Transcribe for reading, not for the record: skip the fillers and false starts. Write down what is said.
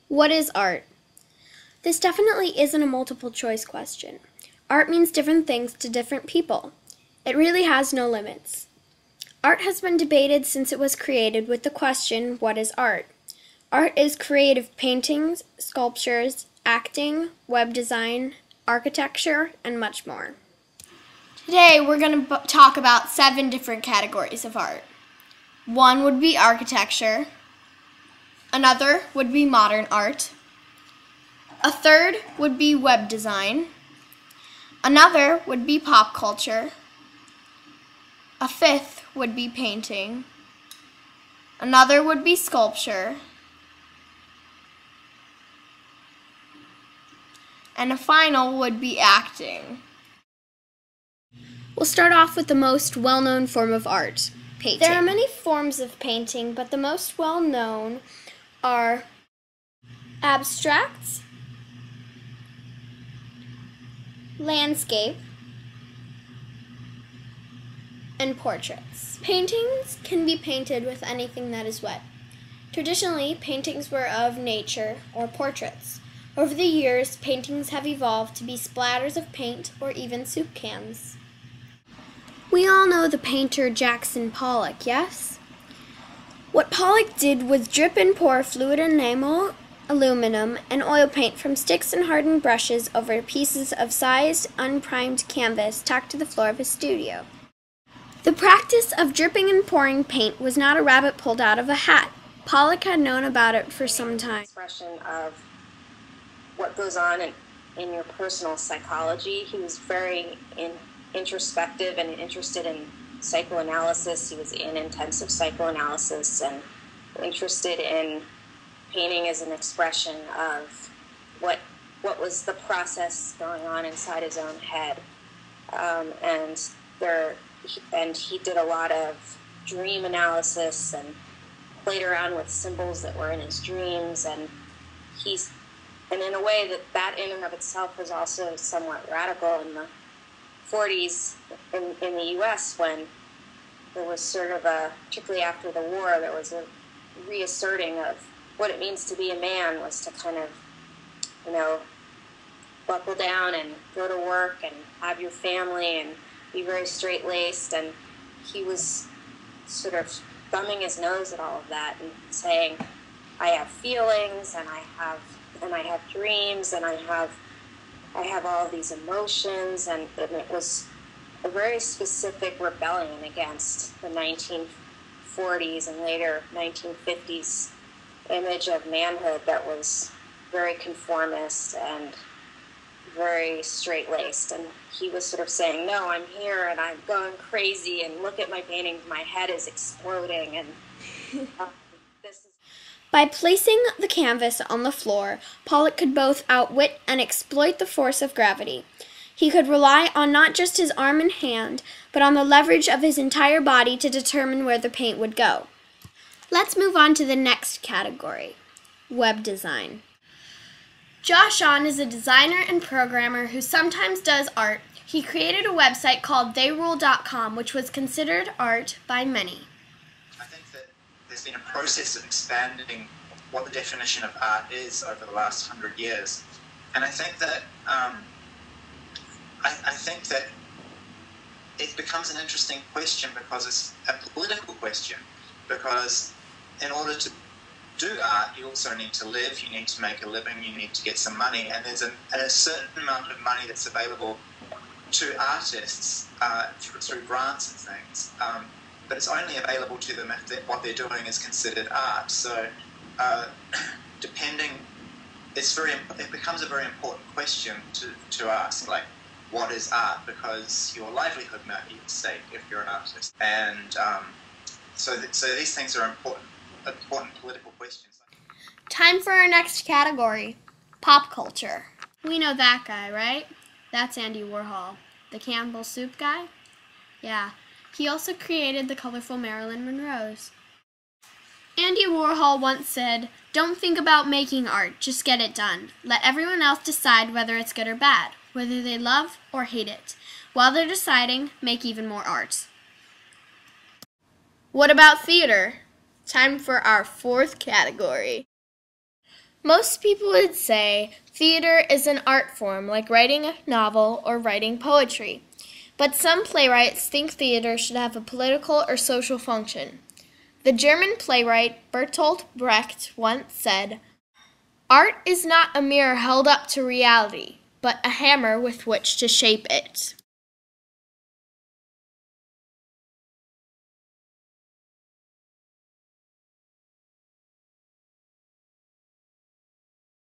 What is art? This definitely isn't a multiple choice question. Art means different things to different people. It really has no limits. Art has been debated since it was created with the question, what is art? Art is creative paintings, sculptures, acting, web design, architecture, and much more. Today we're going to talk about 7 different categories of art. One would be architecture. Another would be modern art. A third would be web design. Another would be pop culture. A fifth would be painting. Another would be sculpture. And a final would be acting. We'll start off with the most well-known form of art, painting. There are many forms of painting, but the most well-known are abstracts, landscape, and portraits. Paintings can be painted with anything that is wet. Traditionally, paintings were of nature or portraits. Over the years, paintings have evolved to be splatters of paint or even soup cans. We all know the painter Jackson Pollock, yes? What Pollock did was drip and pour fluid enamel, aluminum, and oil paint from sticks and hardened brushes over pieces of sized, unprimed canvas tacked to the floor of his studio. The practice of dripping and pouring paint was not a rabbit pulled out of a hat. Pollock had known about it for some time. Expression of what goes on in your personal psychology. He was very introspective and interested in psychoanalysis. He was in intensive psychoanalysis and interested in painting as an expression of what was the process going on inside his own head. And he did a lot of dream analysis and played around with symbols that were in his dreams, and in a way that in and of itself was also somewhat radical in the 40s in the U.S. when there was sort of particularly after the war, there was a reasserting of what it means to be a man was to kind of, buckle down and go to work and have your family and be very straight-laced, and he was sort of thumbing his nose at all of that and saying, I have feelings and I have dreams and I have all of these emotions, and it was a very specific rebellion against the 1940s and later 1950s image of manhood that was very conformist and very straight-laced. And he was sort of saying, no, I'm here and I'm going crazy and look at my paintings, my head is exploding. And By placing the canvas on the floor, Pollock could both outwit and exploit the force of gravity. He could rely on not just his arm and hand, but on the leverage of his entire body to determine where the paint would go. Let's move on to the next category, web design. Josh Ahn is a designer and programmer who sometimes does art. He created a website called theyrule.com, which was considered art by many. I think that there's been a process of expanding what the definition of art is over the last 100 years. And I think that I think that it becomes an interesting question because it's a political question. Because in order to do art, you also need to live, you need to make a living, you need to get some money, and there's a certain amount of money that's available to artists through grants and things, but it's only available to them if what they're doing is considered art. So it becomes a very important question to ask, like, what is art? Because your livelihood may be at stake if you're an artist. And so these things are important political questions. Time for our next category, pop culture. We know that guy, right? That's Andy Warhol, the Campbell Soup guy. Yeah, he also created the colorful Marilyn Monroes. Andy Warhol once said, "Don't think about making art, just get it done. Let everyone else decide whether it's good or bad, whether they love or hate it. While they're deciding, make even more art." What about theater? Time for our 4th category. Most people would say theater is an art form like writing a novel or writing poetry, but some playwrights think theater should have a political or social function. The German playwright Bertolt Brecht once said, "Art is not a mirror held up to reality, but a hammer with which to shape it."